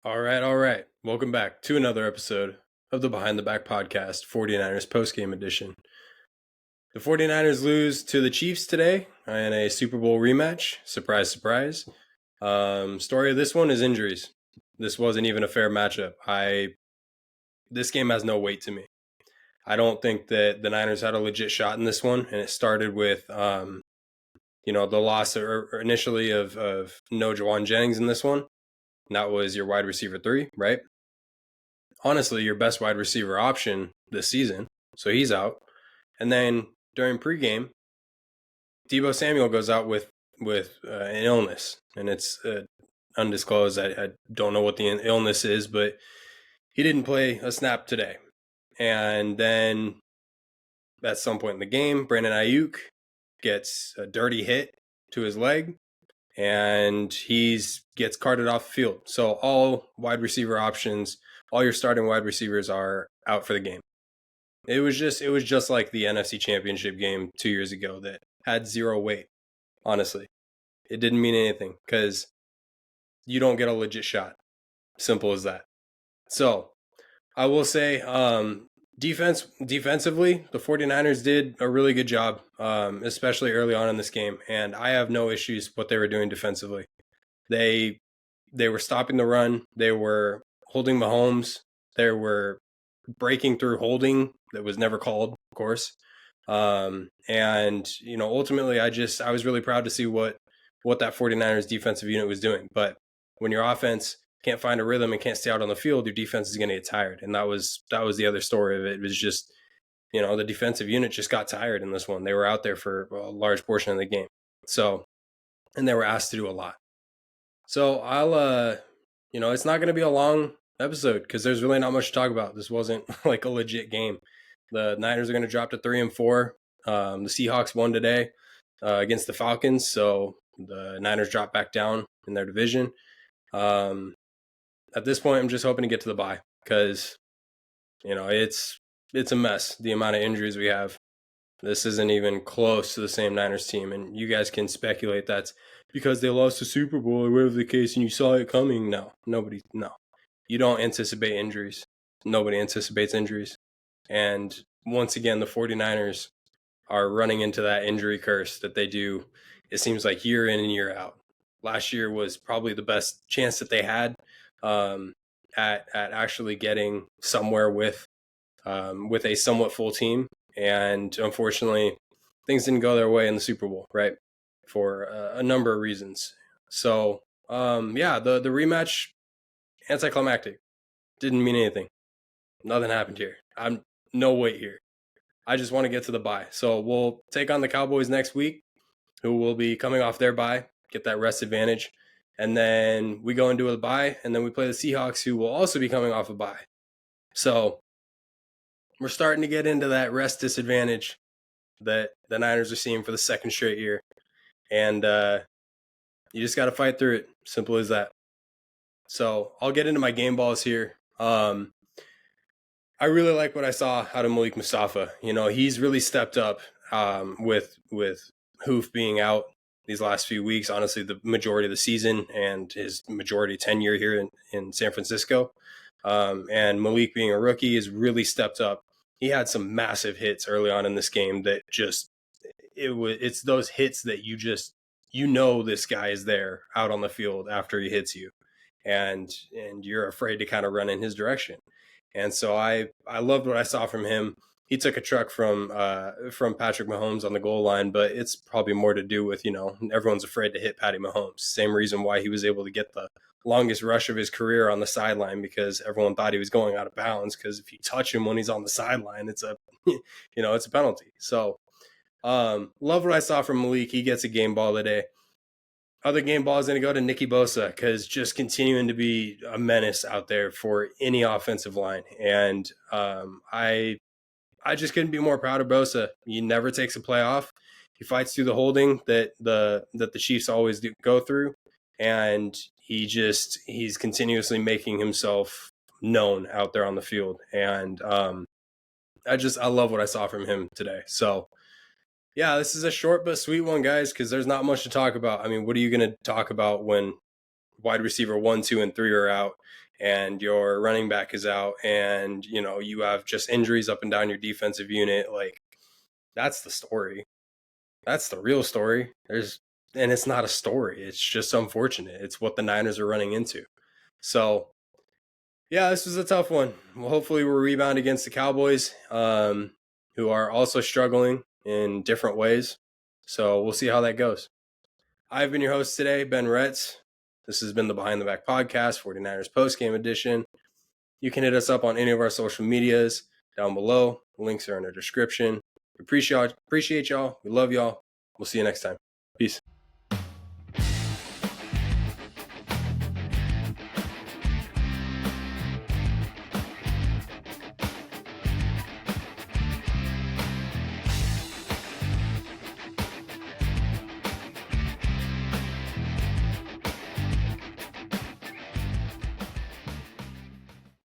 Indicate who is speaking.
Speaker 1: All right. Welcome back to another episode of the Behind the Back podcast, 49ers post-game edition. The 49ers lose to the Chiefs today in a Super Bowl rematch. Surprise, surprise. Story of this one is injuries. This wasn't even a fair matchup. This game has no weight to me. I don't think that the Niners had a legit shot in this one, and it started with the loss initially of no Jawan Jennings in this one. And that was your wide receiver 3, right? Honestly, your best wide receiver option this season. So he's out. And then during pregame, Deebo Samuel goes out with an illness, and it's undisclosed. I don't know what the illness is, but he didn't play a snap today. And then at some point in the game, Brandon Ayuk gets a dirty hit to his leg, and he gets carted off the field. So all wide receiver options, all your starting wide receivers are out for the game. It was just like the NFC Championship game 2 years ago that had zero weight. Honestly, it didn't mean anything because you don't get a legit shot. Simple as that. So I will say, defensively, the 49ers did a really good job, especially early on in this game. And I have no issues with what they were doing defensively. They were stopping the run. They were holding Mahomes. They were breaking through holding that was never called, of course. And ultimately, I was really proud to see what that 49ers defensive unit was doing. But when your offense can't find a rhythm and can't stay out on the field, your defense is going to get tired. And that was the other story of it. It was just, the defensive unit just got tired in this one. They were out there for a large portion of the game. So, and they were asked to do a lot. So I'll, it's not going to be a long episode because there's really not much to talk about. This wasn't like a legit game. The Niners are going to drop to 3-4. The Seahawks won today against the Falcons. So the Niners drop back down in their division. At this point, I'm just hoping to get to the bye because, it's a mess, the amount of injuries we have. This isn't even close to the same Niners team. And you guys can speculate that's because they lost the Super Bowl or whatever the case and you saw it coming. No. You don't anticipate injuries. Nobody anticipates injuries. And once again, the 49ers are running into that injury curse that they do, it seems like, year in and year out. Last year was probably the best chance that they had at actually getting somewhere with a somewhat full team. And unfortunately, things didn't go their way in the Super Bowl, right? For a number of reasons. So, the rematch, anticlimactic. Didn't mean anything. Nothing happened here. I'm no weight here. I just want to get to the bye. So we'll take on the Cowboys next week, who will be coming off their bye, get that rest advantage. And then we go into a bye, and then we play the Seahawks, who will also be coming off a bye. So we're starting to get into that rest disadvantage that the Niners are seeing for the second straight year. And you just got to fight through it. Simple as that. So I'll get into my game balls here. I really like what I saw out of Malik Mustafa. He's really stepped up with Hoof being out these last few weeks, honestly, the majority of the season and his majority tenure here in San Francisco. And Malik being a rookie has really stepped up. He had some massive hits early on in this game that it's those hits that this guy is there out on the field after he hits you. And you're afraid to kind of run in his direction. And so I loved what I saw from him. He took a truck from Patrick Mahomes on the goal line, but it's probably more to do with, everyone's afraid to hit Patty Mahomes. Same reason why he was able to get the longest rush of his career on the sideline, because everyone thought he was going out of bounds, because if you touch him when he's on the sideline, it's a penalty. So love what I saw from Malik. He gets a game ball today. Other game ball is going to go to Nicky Bosa, because just continuing to be a menace out there for any offensive line. And I just couldn't be more proud of Bosa. He never takes a play off. He fights through the holding that the Chiefs always go through. And he's continuously making himself known out there on the field. And I love what I saw from him today. So, yeah, this is a short but sweet one, guys, because there's not much to talk about. I mean, what are you going to talk about when wide receiver 1, 2, and 3 are out, and your running back is out, and you have just injuries up and down your defensive unit, like that's the story. That's the real story. And it's not a story. It's just unfortunate. It's what the Niners are running into. So, yeah, this was a tough one. Well, hopefully we'll rebound against the Cowboys, who are also struggling in different ways. So we'll see how that goes. I've been your host today, Ben Retz. This has been the Behind the Back Podcast, 49ers Post Game Edition. You can hit us up on any of our social medias down below. The links are in the description. We appreciate y'all. We love y'all. We'll see you next time. Peace.